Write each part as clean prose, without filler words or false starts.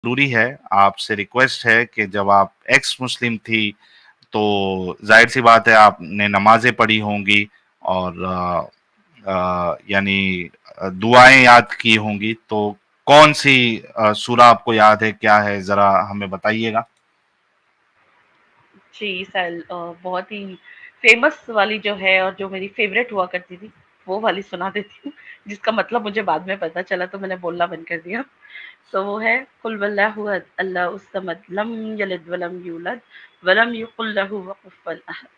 ज़रूरी है, आपसे रिक्वेस्ट है कि जब आप एक्स मुस्लिम थी, तो ज़ाहिर-सी बात है आपने नमाज़ें पढ़ी होंगी और यानी दुआएँ याद की होंगी, तो कौन-सी सूरा आपको याद है, क्या है? ज़रा हमें बताइएगा। जी, बहुत ही फ़ेमस वाली जो है और जो मेरी फ़ेवरेट हुआ करती थी, वो वाली सुना देती हूँ, जिसका मतलब मुझे बाद में पता चला तो मैंने बोलना बंद कर दिया। तो वो है कुल वल्लाहु अहद, अल्लाहुस समद, लम यलिद वलम यूलद वलम युकुल लहू कुफुवन अहद।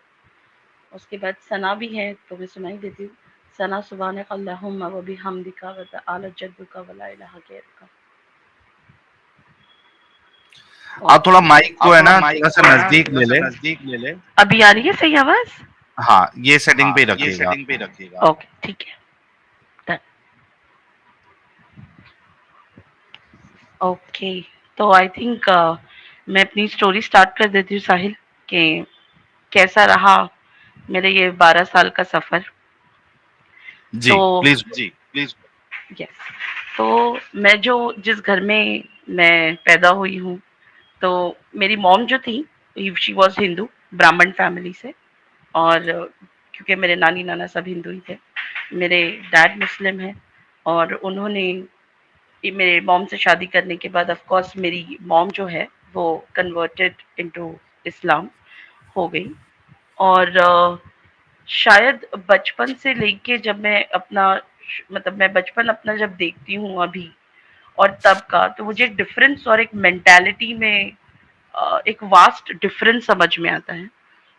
उसके बाद सना भी है, तो मैं सुनाई देती हूँ। सना सुब्हानक अल्लाहुम्मा व बिहम्दिका व तआला जद्दुका व ला इलाहा गैरुका। आप थोड़ा माइक जो आप है थोड़ा ना, माइक थोड़ा-सा जो है ना नज़दीक थोड़ा ले सा लें। नजदीक ले ले। अभी आ रही है सही आवाज? हाँ, ये सेटिंग हाँ, पे ही ये रखिएगा। सेटिंग पे रखिएगा। ओके, ठीक है, डन। ओके, तो आई थिंक मैं अपनी स्टोरी स्टार्ट कर देती हूँ साहिल, कि कैसा रहा मेरे ये 12 साल का सफर। जी, तो प्लीज़। Ji, please. यस, तो मैं जो जिस घर में मैं पैदा हुई हूँ, तो मेरी मॉम जो थी, शी वॉज हिंदू, ब्राह्मण फैमिली से। और क्योंकि मेरे नानी नाना सब हिंदू ही थे, मेरे डैड मुस्लिम हैं। और उन्होंने मेरे मॉम से शादी करने के बाद ऑफ कोर्स मेरी मॉम जो है वो कन्वर्टेड इनटू इस्लाम हो गई। और शायद बचपन से लेके जब मैं अपना, मतलब मैं बचपन अपना जब देखती हूँ अभी और तब का, तो मुझे एक डिफरेंस और एक मेंटालिटी में एक वास्ट डिफरेंस समझ में आता है।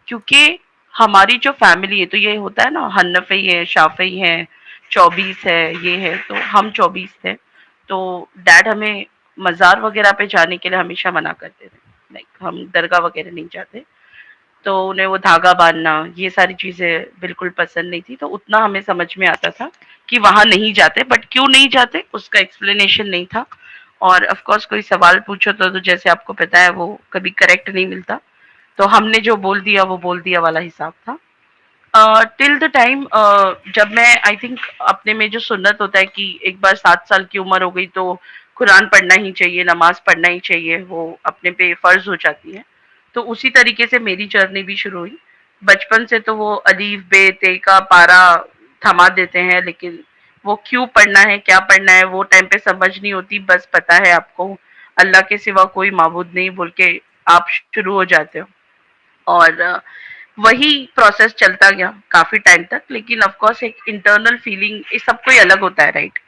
क्योंकि हमारी जो फैमिली है, तो ये होता है ना, हन्नफई है, शाफई है, 24 है, ये है, तो हम 24 थे। तो डैड हमें मजार वगैरह पे जाने के लिए हमेशा मना करते थे, लाइक हम दरगाह वगैरह नहीं जाते। तो उन्हें वो धागा बांधना, ये सारी चीजें बिल्कुल पसंद नहीं थी। तो उतना हमें समझ में आता था कि वहां नहीं जाते, बट क्यों नहीं जाते उसका एक्सप्लेनेशन नहीं था। और ऑफ कोर्स कोई सवाल पूछो तो जैसे आपको पता है वो कभी करेक्ट नहीं मिलता। तो हमने जो बोल दिया वो बोल दिया वाला हिसाब था। टिल द टाइम जब मैं आई थिंक अपने में जो सुन्नत होता है कि एक बार 7 साल की उम्र हो गई तो कुरान पढ़ना ही चाहिए, नमाज पढ़ना ही चाहिए, वो अपने पे फर्ज हो जाती है। तो उसी तरीके से मेरी जर्नी भी शुरू हुई। बचपन से तो वो अलीफ बे ते का पारा थमा देते हैं, लेकिन वो क्यों पढ़ना है, क्या पढ़ना है, वो टाइम पे समझ नहीं होती। बस पता है आपको अल्लाह के सिवा कोई माबूद नहीं बोल के आप शुरू हो जाते हो। और वही प्रोसेस चलता गया काफी टाइम तक। लेकिन ऑफ कोर्स एक इंटरनल फीलिंग इस सबको ही अलग होता है, राइट?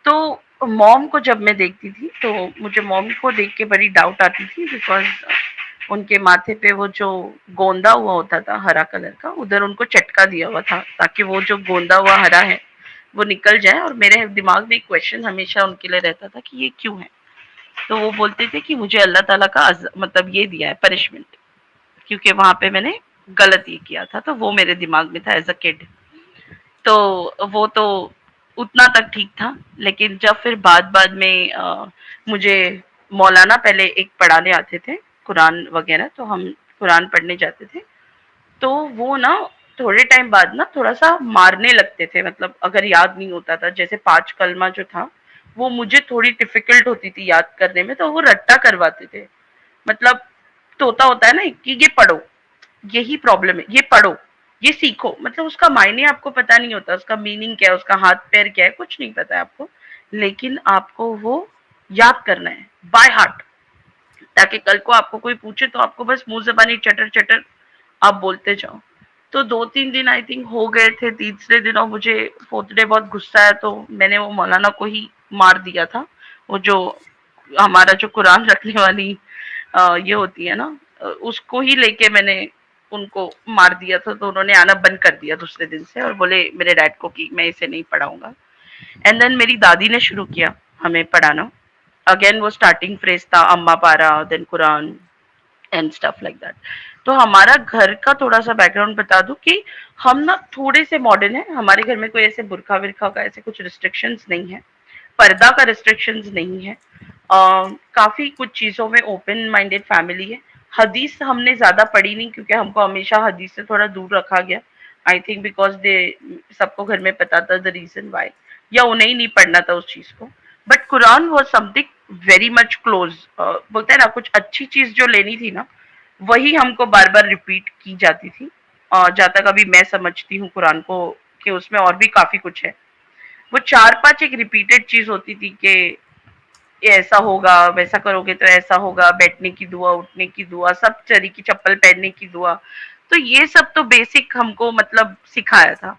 तो मॉम को जब मैं देखती थी तो मुझे मॉम को देख के बड़ी डाउट आती थी, बिकॉज उनके माथे पे वो जो गोंदा हुआ होता था हरा कलर का, उधर उनको चटका दिया हुआ था ताकि वो जो गोंदा हुआ हरा है वो निकल जाए। और मेरे दिमाग में एक क्वेश्चन हमेशा उनके लिए रहता था कि ये क्यों है। तो वो बोलते थे कि मुझे अल्लाह ताला का मतलब ये दिया है पनिशमेंट, क्योंकि वहां पे मैंने गलत ये किया था। तो वो मेरे दिमाग में था एज अ किड। तो वो तो उतना तक ठीक था। लेकिन जब फिर बाद में मुझे मौलाना पहले एक पढ़ाने आते थे कुरान वगैरह, तो हम कुरान पढ़ने जाते थे। तो वो ना थोड़े टाइम बाद ना थोड़ा सा मारने लगते थे, मतलब अगर याद नहीं होता था, जैसे 5 कलमा जो था वो मुझे थोड़ी डिफिकल्ट होती थी याद करने में, तो वो रट्टा करवाते थे। मतलब तोता होता है ना कि ये पढ़ो, यही प्रॉब्लम है, ये पढ़ो, ये सीखो। मतलब उसका मायने आपको पता नहीं होता, उसका मीनिंग क्या है, उसका हाथ पैर क्या है, कुछ नहीं पता है आपको। लेकिन आपको वो याद करना है बाय हार्ट, ताकि कल को आपको कोई पूछे तो आपको बस मुंह जबानी चटर चटर आप बोलते जाओ। तो 2-3 दिन आई थिंक हो गए थे। तीसरे दिनों मुझे फोर्थ डे बहुत गुस्सा है, तो मैंने वो मौलाना को ही मार दिया था। वो जो हमारा जो कुरान रखने वाली ये होती है ना, उसको ही लेके मैंने उनको मार दिया था। तो उन्होंने आना बंद कर दिया दूसरे दिन से और बोले मेरे डैड को कि मैं इसे नहीं पढ़ाऊंगा। एंड देन मेरी दादी ने शुरू किया हमें पढ़ाना। अगेन वो स्टार्टिंग फ्रेज था अम्मा पारा, then Quran and stuff like that. तो हमारा घर का थोड़ा सा बैकग्राउंड बता दूं कि हम ना थोड़े से मॉडर्न है। हमारे घर में कोई ऐसे बुरखा विरखा का ऐसे कुछ रिस्ट्रिक्शंस नहीं है, पर्दा का रिस्ट्रिक्शंस नहीं है। काफी कुछ चीजों में ओपन माइंडेड फैमिली है। हदीस हमने ज्यादा पढ़ी नहीं, क्योंकि हमको हमेशा हदीस से थोड़ा दूर रखा गया। आई थिंक बिकॉज दे सबको घर में पता था द रीजन वाई, या उन्हें ही नहीं पढ़ना था उस चीज को। But Quran was something very much close. बोलते हैं ना, कुछ अच्छी चीज जो लेनी थी ना, वही हमको बार बार रिपीट की जाती थी। जहाँ तक अभी मैं समझती हूँ कुरान को, कि उसमें और भी काफी कुछ है। वो चार पांच एक रिपीटेड चीज होती थी कि ये ऐसा होगा, वैसा करोगे तो ऐसा होगा, बैठने की दुआ, उठने की दुआ, सब चरी की चप्पल पहनने की दुआ। तो ये सब तो बेसिक हमको मतलब सिखाया था।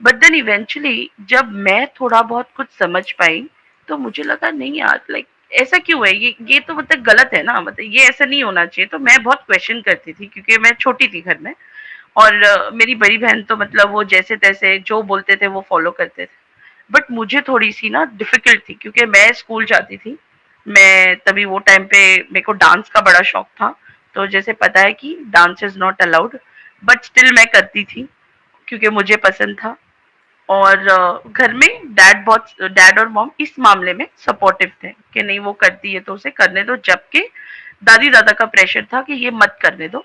बट देन इवेंचुअली जब मैं थोड़ा बहुत कुछ समझ पाई, तो मुझे लगा नहीं यार, लाइक ऐसा क्यों है, ये तो मतलब गलत है ना, मतलब ये ऐसा नहीं होना चाहिए। तो मैं बहुत क्वेश्चन करती थी, क्योंकि मैं छोटी थी घर में। और मेरी बड़ी बहन तो मतलब वो जैसे तैसे जो बोलते थे वो फॉलो करते थे। बट मुझे थोड़ी सी ना डिफिकल्ट थी, क्योंकि मैं स्कूल जाती थी। मैं तभी वो टाइम पे मेरे को डांस का बड़ा शौक था। तो जैसे पता है कि dance is not allowed, but still मैं करती थी, क्योंकि मुझे पसंद था। और घर में डैड और मॉम इस मामले में सपोर्टिव थे कि नहीं, वो करती है तो उसे करने दो, जबकि दादी दादा का प्रेशर था कि ये मत करने दो।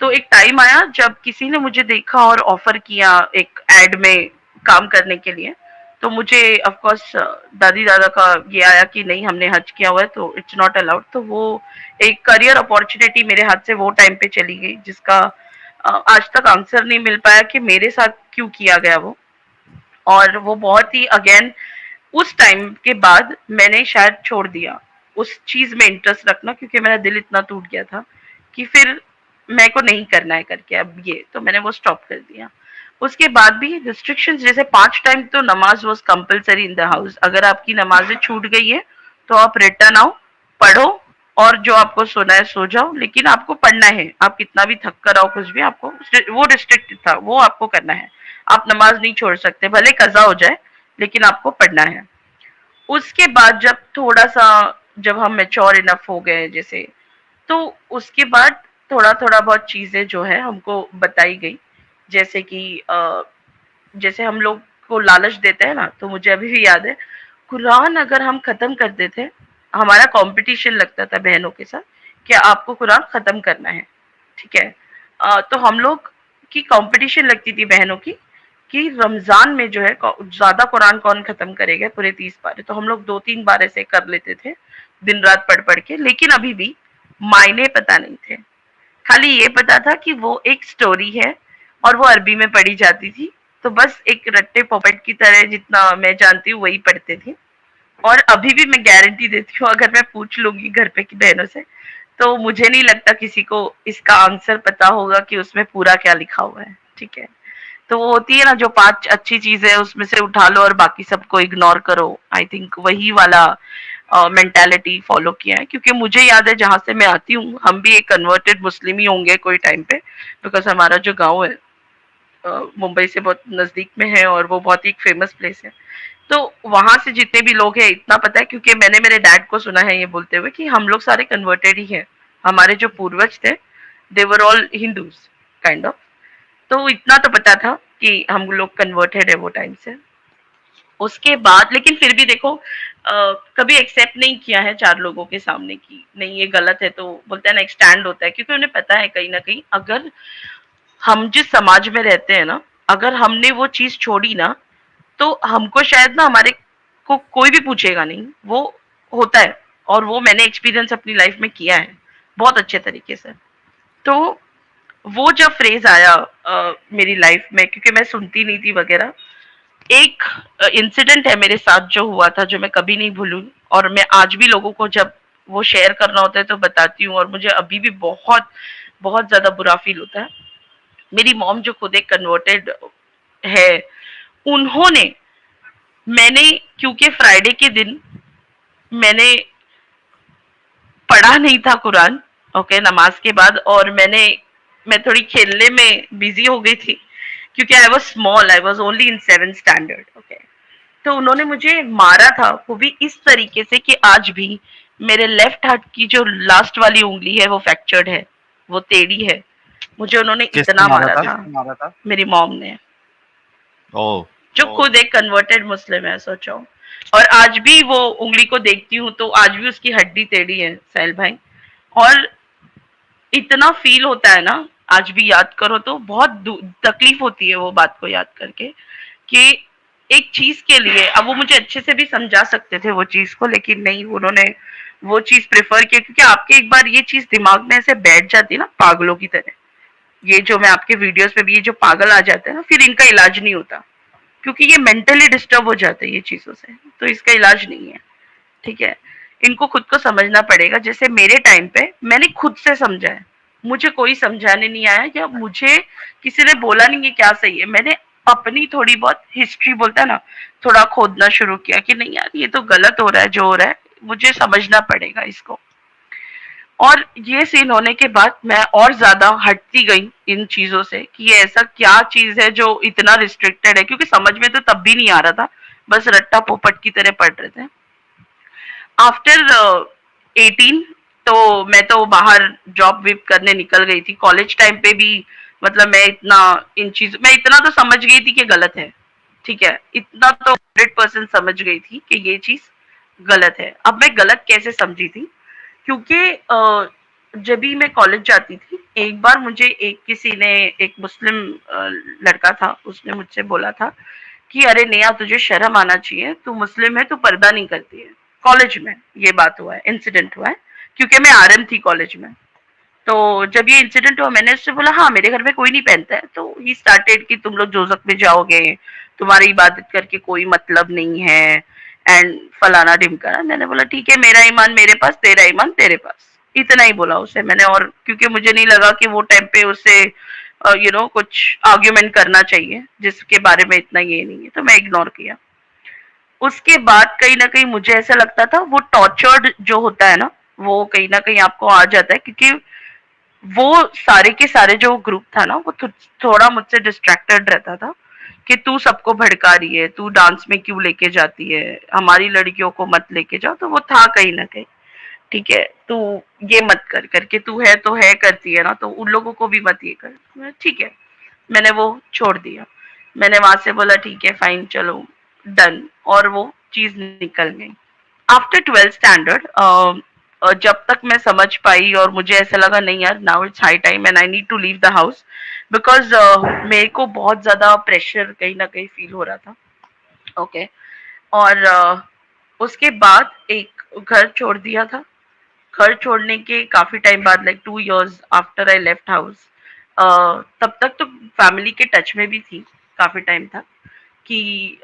तो एक टाइम आया जब किसी ने मुझे देखा और ऑफर किया एक एड में काम करने के लिए। तो मुझे ऑफ कोर्स दादी दादा का ये आया कि नहीं, हमने हज किया हुआ है तो इट्स नॉट अलाउड। तो वो एक करियर अपॉर्चुनिटी मेरे हाथ से वो टाइम पे चली गई, जिसका आज तक आंसर नहीं मिल पाया कि मेरे साथ क्यों किया गया वो। और वो बहुत ही अगेन, उस टाइम के बाद मैंने शायद छोड़ दिया उस चीज में इंटरेस्ट रखना, क्योंकि मेरा दिल इतना टूट गया था कि फिर मेरे को नहीं करना है करके अब ये, तो मैंने वो स्टॉप कर दिया। उसके बाद भी रिस्ट्रिक्शंस, जैसे 5 टाइम तो नमाज was compulsory in the house. अगर आपकी नमाजें छूट गई है तो आप रिटर्न आओ, पढ़ो, और जो आपको सोना है सो जाओ, लेकिन आपको पढ़ना है। आप कितना भी थक कर आओ, कुछ भी आपको, वो रिस्ट्रिक्टेड था, वो आपको करना है। आप नमाज नहीं छोड़ सकते, भले कजा हो जाए, लेकिन आपको पढ़ना है। उसके बाद जब थोड़ा सा, जब हम मेच्योर इनफ हो गए जैसे, तो उसके बाद थोड़ा थोड़ा बहुत चीजें जो है हमको बताई गई। जैसे कि जैसे हम लोग को लालच देते हैं ना, तो मुझे अभी भी याद है, कुरान अगर हम खत्म करते थे, हमारा कंपटीशन लगता था बहनों के साथ कि आपको कुरान खत्म करना है, ठीक है। तो हम लोग की कंपटीशन लगती थी बहनों की, कि रमजान में जो है ज्यादा कुरान कौन खत्म करेगा पूरे 30 पारे। तो हम लोग 2-3 बार ऐसे कर लेते थे, दिन रात पढ़ पढ़ के। लेकिन अभी भी मायने पता नहीं थे, खाली ये पता था कि वो एक स्टोरी है और वो अरबी में पढ़ी जाती थी। तो बस एक रट्टे पॉपेट की तरह, जितना मैं जानती हूँ वही पढ़ते थे। और अभी भी मैं गारंटी देती हूँ, अगर मैं पूछ लूंगी घर पे की बहनों से, तो मुझे नहीं लगता किसी को इसका आंसर पता होगा कि उसमें पूरा क्या लिखा हुआ है, ठीक है। तो वो होती है ना, जो 5 अच्छी चीजें उसमें से उठा लो और बाकी सबको इग्नोर करो। आई थिंक वही वाला मेंटालिटी फॉलो किया है, क्योंकि मुझे याद है जहां से मैं आती हूँ, हम भी एक कन्वर्टेड मुस्लिम ही होंगे कोई टाइम पे, बिकॉज हमारा जो गांव है मुंबई से बहुत नजदीक में है, और वो बहुत ही फेमस प्लेस है। तो वहां से जितने भी लोग हैं, इतना पता है, क्योंकि मैंने मेरे डैड को सुना है ये बोलते हुए कि हम लोग सारे कन्वर्टेड ही हैं। हमारे जो पूर्वज थे, they were all Hindus kind of. तो इतना तो पता था कि हम लोग कन्वर्टेड है वो टाइम से। उसके बाद लेकिन फिर भी देखो, कभी एक्सेप्ट नहीं किया है 4 लोगों के सामने कि नहीं ये गलत है। तो बोलते हैं ना, एक स्टैंड होता है, क्योंकि उन्हें पता है कहीं ना कहीं, अगर हम जिस समाज में रहते हैं ना, अगर हमने वो चीज छोड़ी ना, तो हमको शायद ना, हमारे को कोई भी पूछेगा नहीं। वो होता है, और वो मैंने एक्सपीरियंस अपनी लाइफ में किया है बहुत अच्छे तरीके से। तो वो जब फ्रेज आया मेरी लाइफ में, क्योंकि मैं सुनती नहीं थी वगैरह, एक इंसिडेंट है मेरे साथ जो हुआ था, जो मैं कभी नहीं भूलूँ। और मैं आज भी लोगों को जब वो शेयर करना होता है तो बताती हूँ, और मुझे अभी भी बहुत बहुत ज्यादा बुरा फील होता है। मेरी मॉम जो खुद एक कन्वर्टेड है, उन्होंने, मैंने, क्योंकि फ्राइडे के दिन मैंने पढ़ा नहीं था कुरान, ओके, नमाज के बाद, और मैं थोड़ी खेलने में बिजी हो गई थी, क्योंकि I was small, I was only in 7th standard, okay. तो उन्होंने मुझे मारा था, वो भी इस तरीके से कि आज भी मेरे लेफ्ट हाथ की जो लास्ट वाली उंगली है वो फ्रैक्चर्ड है, वो टेढ़ी है। मुझे उन्होंने किसने इतना मारा मारा था? था, मेरी मॉम ने, ओह! जो खुद एक कन्वर्टेड मुस्लिम है, सोचो। और आज भी वो उंगली को देखती हूँ तो आज भी उसकी हड्डी टेढ़ी है, साहिल भाई। और इतना फील होता है ना, आज भी याद करो तो बहुत तकलीफ होती है वो बात को याद करके, कि एक चीज के लिए, अब वो मुझे अच्छे से भी समझा सकते थे वो चीज को, लेकिन नहीं, उन्होंने वो चीज प्रेफर किया, क्योंकि आपके एक बार ये चीज दिमाग में ऐसे बैठ जाती है ना पागलों की तरह, ये जो मैं आपके वीडियोस में भी ये जो पागल आ जाते हैं ना, फिर इनका इलाज नहीं होता, क्योंकि ये मेंटली डिस्टर्ब हो जाते हैं ये चीजों से, तो इसका इलाज नहीं है। ठीक है, इनको खुद को समझना पड़ेगा। जैसे मेरे टाइम पे मैंने खुद से समझा है, मुझे कोई समझाने नहीं आया, या मुझे किसी ने बोला नहीं है क्या सही है, मैंने अपनी थोड़ी बहुत हिस्ट्री बोलता है ना, थोड़ा खोदना शुरू किया कि नहीं यार ये तो गलत हो रहा है जो हो रहा है, मुझे समझना पड़ेगा इसको। और ये सीन होने के बाद मैं और ज्यादा हटती गई इन चीजों से कि ये ऐसा क्या चीज है जो इतना रिस्ट्रिक्टेड है, क्योंकि समझ में तो तब भी नहीं आ रहा था, बस रट्टा पोपट की तरह पढ़ रहे थे। आफ्टर 18 तो मैं तो बाहर जॉब विप करने निकल गई थी। कॉलेज टाइम पे भी मतलब मैं इतना इन चीज मैं इतना तो समझ गई थी कि गलत है। ठीक है, इतना तो 100% समझ गई थी कि ये चीज गलत है। अब मैं गलत कैसे समझी थी, क्योंकि जब भी मैं कॉलेज जाती थी, एक बार मुझे एक किसी ने, एक मुस्लिम लड़का था, उसने मुझसे बोला था कि अरे नेहा तुझे शर्म आना चाहिए, तू मुस्लिम है, तू पर्दा नहीं करती है। कॉलेज में ये बात हुआ है, इंसिडेंट हुआ है, क्योंकि मैं आरएम थी कॉलेज में। तो जब ये इंसिडेंट हुआ, मैंने उससे बोला हाँ मेरे घर में कोई नहीं पहनता है, तो ही स्टार्टेड कि तुम लोग जोजक में जाओगे, तुम्हारी इबादत करके कोई मतलब नहीं है, एंड फलाना ढिमकाना। मैंने बोला ठीक है, मेरा ईमान मेरे पास, तेरा ईमान तेरे पास, इतना ही बोला उसे मैंने। और क्योंकि मुझे नहीं लगा कि वो टाइम पे उससे कुछ आर्ग्यूमेंट करना चाहिए जिसके बारे में इतना ये नहीं है, तो मैं इग्नोर किया। उसके बाद कहीं ना कहीं मुझे ऐसा लगता था वो टॉर्चर्ड जो होता है ना, वो कहीं ना कहीं आपको आ जाता है, क्योंकि वो सारे के सारे जो ग्रुप था ना, वो थोड़ा मुझसे डिस्ट्रैक्टेड रहता था कि तू सबको भड़का रही है, तू डांस में क्यों लेके जाती है, हमारी लड़कियों को मत लेके जाओ। तो वो था कहीं ना कहीं, ठीक है तू ये मत कर, करके तू है तो है करती है ना, तो उन लोगों को भी मत ये कर। ठीक है, मैंने वो छोड़ दिया। मैंने वहां से बोला ठीक है फाइन चलो डन, और वो चीज निकल गई। आफ्टर 12th स्टैंडर्ड जब तक मैं समझ पाई और मुझे ऐसा लगा नहीं यार now it's high time and I need to leave the house, because मेरे को बहुत ज्यादा प्रेशर कहीं ना कहीं फील हो रहा था। Okay okay. और उसके बाद एक घर छोड़ दिया था। घर छोड़ने के काफी टाइम बाद, like 2 years after I left house, तब तक तो फैमिली के टच में भी थी काफी टाइम तक, कि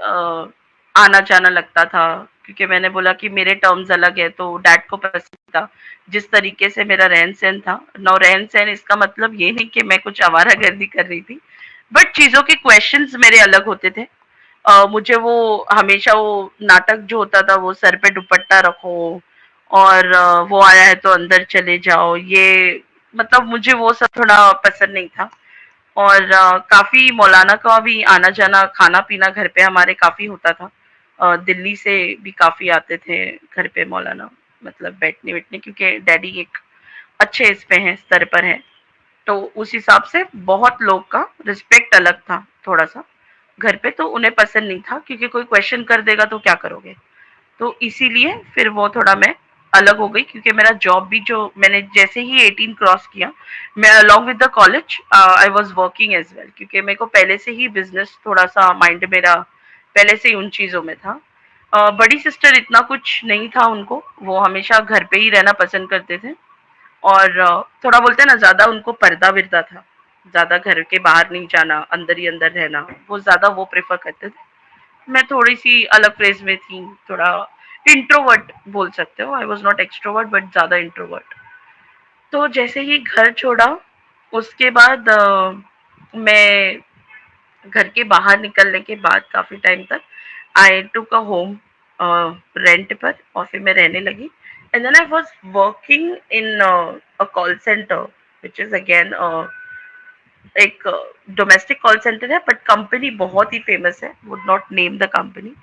आना जाना लगता था, क्योंकि मैंने बोला कि मेरे टर्म्स अलग है, तो डैड को पसंद था जिस तरीके से मेरा रहन सहन था। नौ रहन सहन इसका मतलब ये नहीं कि मैं कुछ आवारागर्दी कर रही थी, बट चीजों के क्वेश्चंस मेरे अलग होते थे। मुझे वो हमेशा वो नाटक जो होता था, वो सर पे दुपट्टा रखो और वो आया है तो अंदर चले जाओ, ये मतलब मुझे वो सब थोड़ा पसंद नहीं था। और काफी मौलाना का भी आना जाना, खाना पीना घर पे हमारे काफी होता था। दिल्ली से भी काफी आते थे घर पे मौलाना, मतलब बैठने बैठने, क्योंकि डैडी एक अच्छे इस पे हैं, स्तर पर है, तो उस हिसाब से बहुत लोग का रिस्पेक्ट अलग था थोड़ा सा घर पे, तो उन्हें पसंद नहीं था, क्योंकि कोई क्वेश्चन कर देगा तो क्या करोगे। तो इसीलिए फिर वो थोड़ा मैं अलग हो गई, क्योंकि मेरा जॉब भी, जो मैंने जैसे ही 18 क्रॉस किया, मैं along with the college I was working as well, क्योंकि मेरे को पहले से ही बिजनेस थोड़ा सा माइंड मेरा पहले से ही उन चीजों में था। बड़ी सिस्टर इतना कुछ नहीं था उनको, वो हमेशा घर पे ही रहना पसंद करते थे, और थोड़ा बोलते हैं ना ज्यादा उनको पर्दा विरदा था, ज्यादा घर के बाहर नहीं जाना, अंदर ही अंदर रहना, वो ज्यादा वो प्रेफर करते थे। मैं थोड़ी सी अलग फेज में थी, थोड़ा इंट्रोवर्ट बोल सकते हो, I was not extrovert but ज्यादा इंट्रोवर्ट। तो जैसे ही घर छोड़ा, उसके बाद मैं घर के बाहर निकलने के बाद काफी टाइम तक आई टूक अ होम रेंट पर, और फिर मैं रहने लगी। And then I was working in a call centre, which is again एक डोमेस्टिक कॉल सेंटर है, बट कंपनी बहुत ही फेमस है, would not name the company,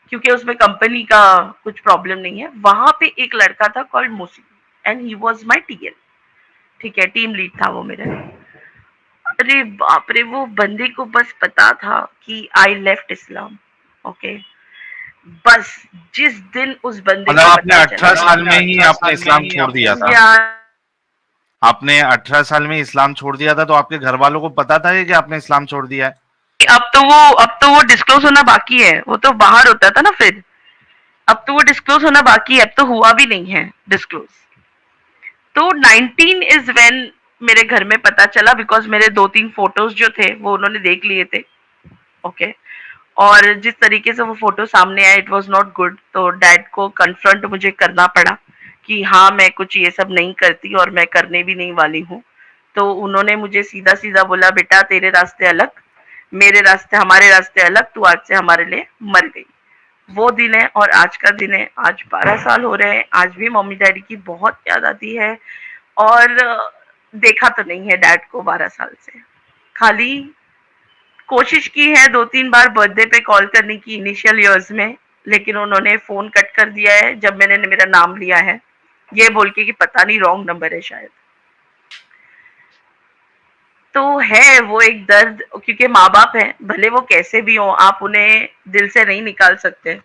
क्योंकि उसमें कंपनी का कुछ प्रॉब्लम नहीं है। वहां पे एक लड़का था कॉल्ड मोसी, and he was my TL. ठीक है, टीम लीड था वो मेरे। अरे बाप रे, वो बंदे को बस पता था कि आई लेफ्ट इस्लाम। ओके, बस जिस दिन उस बंदे मतलब को आपने पता चला, 18 साल में ही आपने इस्लाम छोड़ दिया था? यार आपने 18 साल में इस्लाम छोड़ दिया था, तो आपके घर वालों को पता था ये कि आपने इस्लाम छोड़ दिया है? अब तो वो डिस्क्लोज होना बाकी है, वो तो बाहर होता था ना फिर। अब तो वो डिस्क्लोज होना बाकी है, अब तो हुआ भी नहीं है डिस्क्लोज। तो 19 इज व्हेन मेरे घर में पता चला, बिकॉज मेरे 2-3 फोटोज जो थे वो उन्होंने देख लिए थे। ओके। और जिस तरीके से वो फोटो सामने आया, इट वाज नॉट गुड। तो डैड को कन्फ्रंट मुझे करना पड़ा कि हाँ, मैं कुछ ये सब नहीं करती और मैं करने भी नहीं वाली हूँ। तो उन्होंने मुझे सीधा सीधा बोला, बेटा तेरे रास्ते अलग, मेरे रास्ते, हमारे रास्ते अलग, तू आज से हमारे लिए मर गई। वो दिन है और आज का दिन है। आज 12 साल हो रहे हैं, आज भी मम्मी डैडी की बहुत याद आती है। और देखा तो नहीं है डैड को 12 साल से। खाली कोशिश की है 2-3 बार बर्थडे पे कॉल करने की इनिशियल ईयर्स में, लेकिन उन्होंने फोन कट कर दिया है जब मैंने मेरा नाम लिया है, ये बोल के कि पता नहीं रॉन्ग नंबर है शायद। तो है वो एक दर्द, क्योंकि माँ बाप है, भले वो कैसे भी हो, आप उन्हें दिल से नहीं निकाल सकते।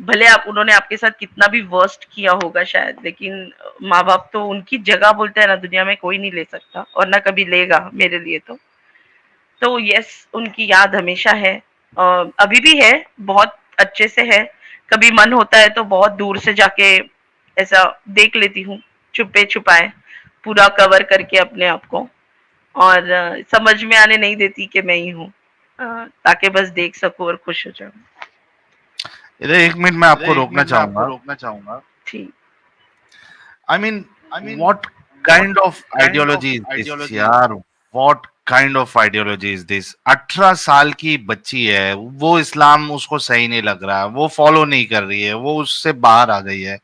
भले आप, उन्होंने आपके साथ कितना भी वर्स्ट किया होगा शायद, लेकिन माँ बाप तो, उनकी जगह बोलते हैं ना, दुनिया में कोई नहीं ले सकता और ना कभी लेगा मेरे लिए। तो यस, उनकी याद हमेशा है। अभी भी है, बहुत अच्छे से है। कभी मन होता है तो बहुत दूर से जाके ऐसा देख लेती हूँ, छुपे छुपाए, पूरा कवर करके अपने आप को। और समझ में आने नहीं देती कि मैं ही हूँ, ताकि बस देख सकूं और खुश हो जाऊं। इधर एक मिनट मैं इधर आपको एक रोकना मिनट मैं आपको चाहूंगा। रोकना चाहूंगा। ठीक। I mean, I mean, what what kind of kind of ideology is this ideology is यार? This? What kind of ideology is this? 18 साल की बच्ची है, वो इस्लाम उसको सही नहीं लग रहा है, वो फॉलो नहीं कर रही है, वो उससे बाहर आ गई है।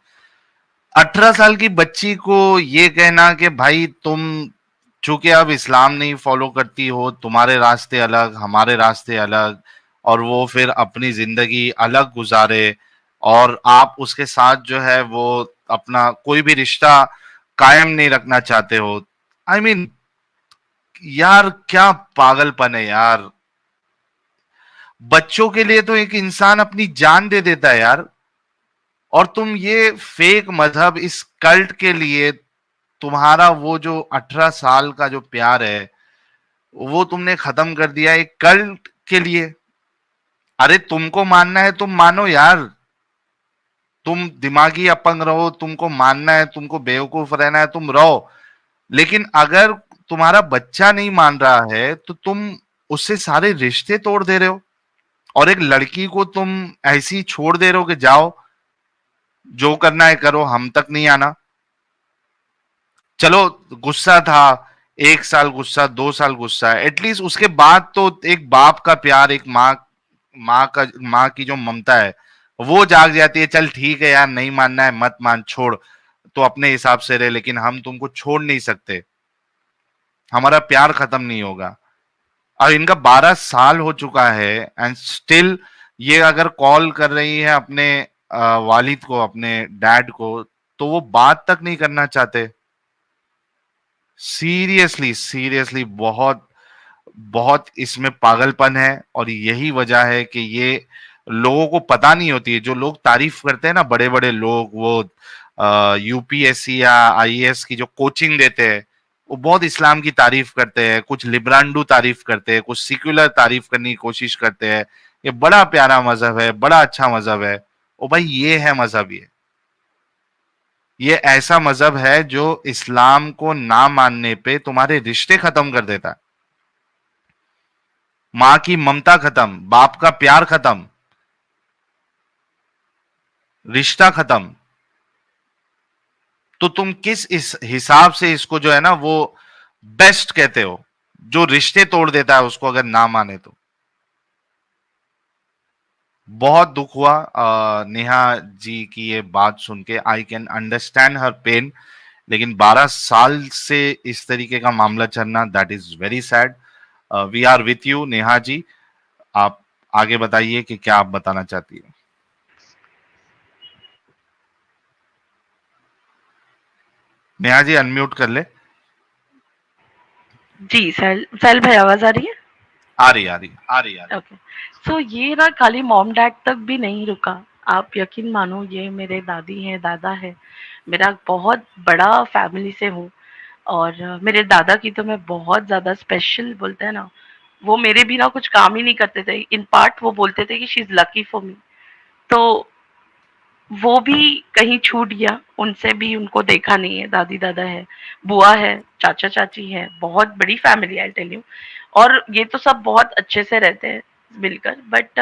18 साल की बच्ची को ये कहना कि भाई तुम चूंकि अब इस्लाम नहीं फॉलो करती हो, तुम्हारे रास्ते अलग, हमारे रास्ते अलग, और वो फिर अपनी जिंदगी अलग गुजारे, और आप उसके साथ जो है वो अपना कोई भी रिश्ता कायम नहीं रखना चाहते हो। आई I मीन mean, यार क्या पागलपन है यार। बच्चों के लिए तो एक इंसान अपनी जान दे देता है यार, और तुम ये फेक मजहब, इस कल्ट के लिए तुम्हारा वो जो 18 साल का जो प्यार है वो तुमने खत्म कर दिया एक कल्ट के लिए। अरे तुमको मानना है तुम मानो यार, तुम दिमागी अपंग रहो, तुमको मानना है, तुमको बेवकूफ रहना है, तुम रहो। लेकिन अगर तुम्हारा बच्चा नहीं मान रहा है तो तुम उससे सारे रिश्ते तोड़ दे रहे हो, और एक लड़की को तुम ऐसी छोड़ दे रहे हो कि जाओ जो करना है करो, हम तक नहीं आना। चलो, गुस्सा था, 1 साल गुस्सा, 2 साल गुस्सा, एटलीस्ट उसके बाद तो एक बाप का प्यार, एक माँ की जो ममता है वो जाग जाती है। चल ठीक है यार, नहीं मानना है मत मान, छोड़, तो अपने हिसाब से रहे, लेकिन हम तुमको छोड़ नहीं सकते, हमारा प्यार खत्म नहीं होगा। और इनका 12 साल हो चुका है एंड स्टिल ये अगर कॉल कर रही है अपने वालिद को, अपने डैड को, तो वो बात तक नहीं करना चाहते। सीरियसली सीरियसली बहुत बहुत इसमें पागलपन है, और यही वजह है कि ये लोगों को पता नहीं होती है। जो लोग तारीफ करते हैं ना, बड़े बड़े लोग, वो यूपीएससी या आईएएस की जो कोचिंग देते हैं, वो बहुत इस्लाम की तारीफ करते हैं, कुछ लिब्रांडू तारीफ करते हैं, कुछ सिक्युलर तारीफ करने की कोशिश करते हैं। ये बड़ा प्यारा मजहब है, बड़ा अच्छा मजहब है। ओ भाई, ये है मजहब, ये ऐसा मजहब है जो इस्लाम को ना मानने पे तुम्हारे रिश्ते खत्म कर देता है। माँ की ममता खत्म, बाप का प्यार खत्म, रिश्ता खत्म। तो तुम किस इस हिसाब से इसको जो है ना वो बेस्ट कहते हो, जो रिश्ते तोड़ देता है उसको अगर ना माने तो? बहुत दुख हुआ नेहा जी की ये बात सुन के। I can understand her pain, लेकिन 12 साल से इस तरीके का मामला चलना, that is very sad. We are with you Neha ji. आप आगे बताइए कि क्या आप बताना चाहती है। नेहा जी अनम्यूट कर ले। जी साहिल भाई, आवाज आ रही है? आ रही, आ रही। आ रही, आ रही। ओके। सो ये ना खाली मॉम डैड तक भी नहीं रुका। आप यकीन मानो, ये मेरे दादी हैं, दादा है, मेरा बहुत बड़ा फैमिली से हूँ। और मेरे दादा की तो मैं बहुत ज़्यादा स्पेशल, बोलते हैं ना, वो मेरे बिना कुछ काम ही नहीं करते थे। इन पार्ट वो बोलते थे कि she is lucky for me. तो वो भी कहीं छूट गया, उनसे भी उनको देखा नहीं है। दादी दादा है, बुआ है, चाचा चाची है, बहुत बड़ी फैमिली आई टेल यू। और ये तो सब बहुत अच्छे से रहते हैं मिलकर, बट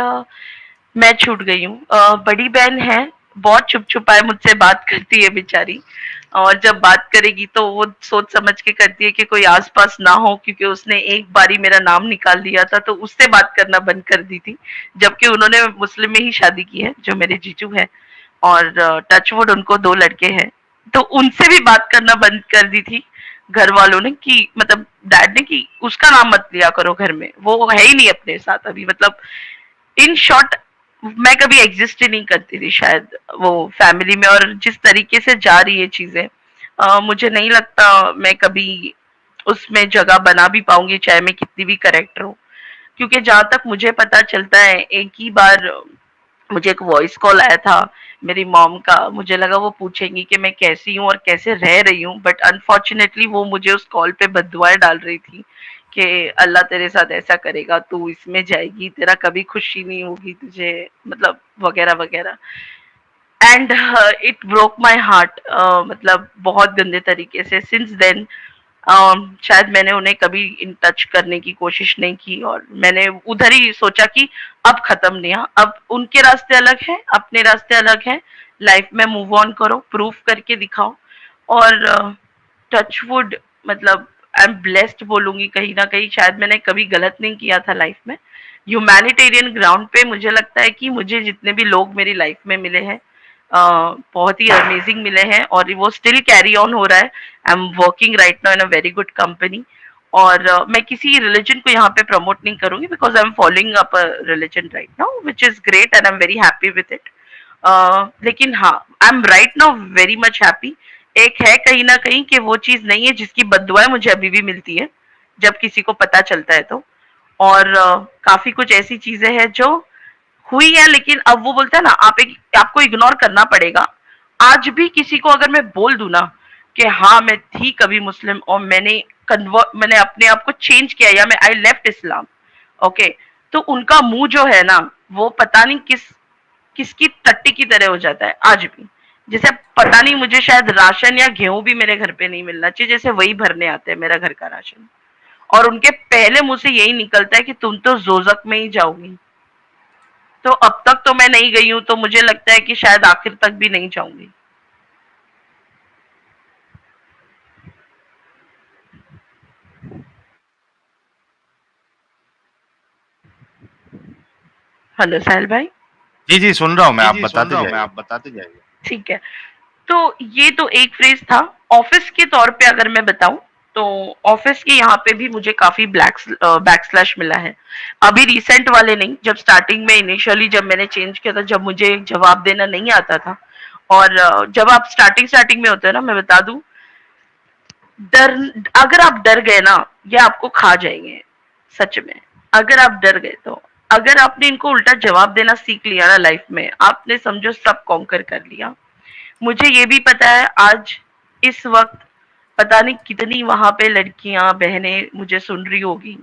मैं छूट गई हूँ। बड़ी बहन है, बहुत छुप छुपाए मुझसे बात करती है बेचारी। और जब बात करेगी तो वो सोच समझ के करती है कि कोई आसपास ना हो, क्योंकि उसने एक बारी मेरा नाम निकाल दिया था तो उससे बात करना बंद कर दी थी। जबकि उन्होंने मुस्लिम में ही शादी की है, जो मेरे जीजू है। और टचवुड उनको 2 लड़के हैं। तो उनसे भी बात करना बंद कर दी थी घर वालों ने, कि मतलब डैड ने, कि उसका नाम मत लिया करो घर में, वो है ही नहीं अपने साथ अभी। मतलब इन शॉर्ट, मैं कभी एग्जिस्ट ही नहीं करती थी शायद वो फैमिली में। और जिस तरीके से जा रही है चीजें, मुझे नहीं लगता मैं कभी उसमें जगह बना भी पाऊंगी, चाहे मैं कितनी भी करेक्टर हूँ। क्योंकि जहां तक मुझे पता चलता है, एक ही बार मुझे एक वॉइस कॉल आया था मेरी मॉम का। मुझे लगा वो पूछेंगी कि मैं कैसी हूँ और कैसे रह रही हूँ, बट अनफॉर्चुनेटली वो मुझे उस कॉल पे बददुआएं डाल रही थी कि अल्लाह तेरे साथ ऐसा करेगा, तू इसमें जाएगी, तेरा कभी खुशी नहीं होगी तुझे, मतलब वगैरह वगैरह। And it broke my heart, मतलब बहुत गंदे तरीके से। सिंस देन शायद मैंने उन्हें कभी इन टच करने की कोशिश नहीं की, और मैंने उधर ही सोचा कि अब खत्म नहीं, अब उनके रास्ते अलग हैं, अपने रास्ते अलग हैं। लाइफ में मूव ऑन करो, प्रूफ करके दिखाओ। और टचवुड, मतलब आई एम ब्लेस्ड बोलूंगी कहीं ना कहीं, शायद मैंने कभी गलत नहीं किया था लाइफ में। ह्यूमैनिटेरियन ग्राउंड पे मुझे लगता है कि मुझे जितने भी लोग मेरी लाइफ में मिले हैं, बहुत ही अमेजिंग मिले हैं, और वो स्टिल कैरी ऑन हो रहा है। I am working right now in a very good company. और मैं किसी रिलीजन को यहाँ पे प्रमोट नहीं करूंगी, because I am following up a religion right now which is great, and I am very happy with it. लेकिन हाँ, I am right now very much happy. एक है कहीं ना कहीं कि वो चीज नहीं है जिसकी बददुआएं मुझे अभी भी मिलती है जब किसी को पता चलता है तो। और काफी कुछ ऐसी चीजें हैं जो हुई है, लेकिन अब वो बोलता है ना, आपको इग्नोर करना पड़ेगा। आज भी किसी को अगर मैं बोल दूं ना कि हाँ मैं थी कभी मुस्लिम और मैंने अपने आप को चेंज किया, या मैं आई लेफ्ट इस्लाम, ओके, तो उनका मुंह जो है ना, वो पता नहीं किसकी टट्टी की तरह हो जाता है आज भी। जैसे पता नहीं, मुझे शायद राशन या गेहूं भी मेरे घर पे नहीं मिलना चाहिए, जैसे वही भरने आते हैं मेरा घर का राशन। और उनके पहले मुंह से यही निकलता है कि तुम तो जोजक में ही जाओगी। तो अब तक तो मैं नहीं गई हूँ, तो मुझे लगता है कि शायद आखिर तक भी नहीं जाऊंगी। हेलो साहिल भाई। जी जी, सुन रहा हूँ मैं, जी आप जी सुन बताते रहा हूँ मैं, जाइए। आप बताते जाइए। ठीक है। तो ये तो एक फ्रेज था। ऑफिस के तौर पे अगर मैं बताऊं, तो ऑफिस के यहाँ पे भी मुझे काफी बैकस्लैश मिला है। अभी रिसेंट वाले नहीं, जब स्टार्टिंग में इनिशियली जब मैंने चेंज किया था, जब मुझे जवाब देना नहीं आता था। और जब आप स्टार्टिंग स्टार्टिंग में होते हैं ना, मैं बता दूं, डर, अगर आप डर गए ना, ये आपको खा जाएंगे सच में। अगर आप डर गए तो, अगर आपने इनको उल्टा जवाब देना सीख लिया ना लाइफ में, आपने समझो सब कॉन्कर कर लिया। मुझे ये भी पता है आज, इस वक्त, पता नहीं कितनी वहां पे लड़कियां बहनें मुझे सुन रही होगी,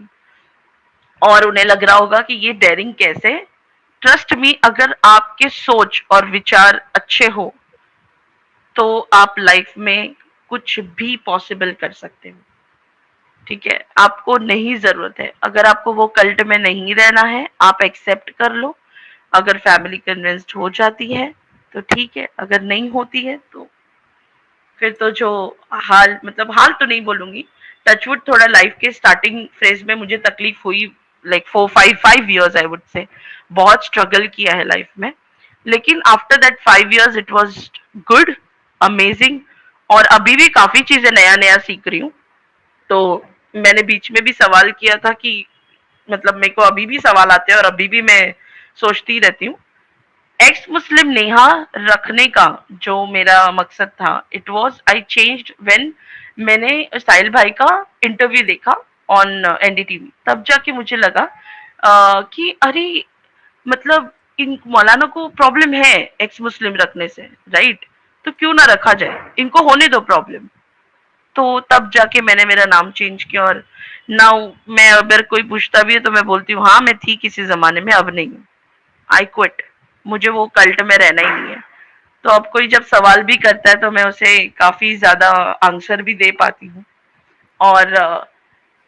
और उन्हें लग रहा होगा कि ये डेयरिंग कैसे। ट्रस्ट मी, अगर आपके सोच और विचार अच्छे हो तो आप लाइफ में कुछ भी पॉसिबल कर सकते हो। ठीक है, आपको नहीं जरूरत है, अगर आपको वो कल्ट में नहीं रहना है, आप एक्सेप्ट कर लो। अगर फैमिली कन्विंस्ड हो जाती है तो ठीक है, अगर नहीं होती है तो फिर तो जो हाल, मतलब हाल तो नहीं बोलूंगी, टचवुड थोड़ा लाइफ के स्टार्टिंग फेज में मुझे तकलीफ हुई, like 4 5 5 years I would say, बहुत स्ट्रगल किया है लाइफ में। लेकिन after that 5 years it was good, amazing. और अभी भी काफी चीजें नया नया सीख रही हूँ। तो मैंने बीच में भी सवाल किया था कि, मतलब मेरे को अभी भी सवाल आते हैं और अभी भी मैं सोचती रहती हूँ। एक्स मुस्लिम नेहा रखने का जो मेरा मकसद था, it was I changed when मैंने साहिल भाई का इंटरव्यू देखा ऑन एनडीटीवी। तब जाके मुझे लगा कि अरे, मतलब इन मौलाना को प्रॉब्लम है एक्स मुस्लिम रखने से, राइट? तो क्यों ना रखा जाए, इनको होने दो प्रॉब्लम। तो तब जाके मैंने मेरा नाम चेंज किया, और नाउ मैं अगर कोई पूछता भी है तो मैं बोलती हूँ हाँ मैं थी किसी जमाने में, अब नहीं हूँ, आई क्विट, मुझे वो कल्ट में रहना ही नहीं है। तो अब कोई जब सवाल भी करता है तो मैं उसे काफी ज्यादा आंसर भी दे पाती हूँ। और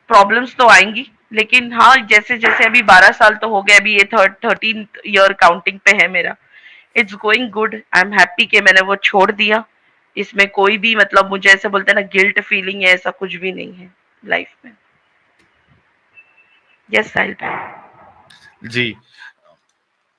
प्रॉब्लम्स तो आएंगी, लेकिन हाँ जैसे जैसे अभी 12 साल तो हो गए, अभी ये 13th ईयर काउंटिंग पे है मेरा। It's going good, I am happy कि मैंने वो छोड़ दिया। इसमें कोई भी मतलब मुझे ऐसे बोलते हैं ना गिल्ट फीलिंग है, ऐसा कुछ भी नहीं है लाइफ में। यस साहिल भाई। जी।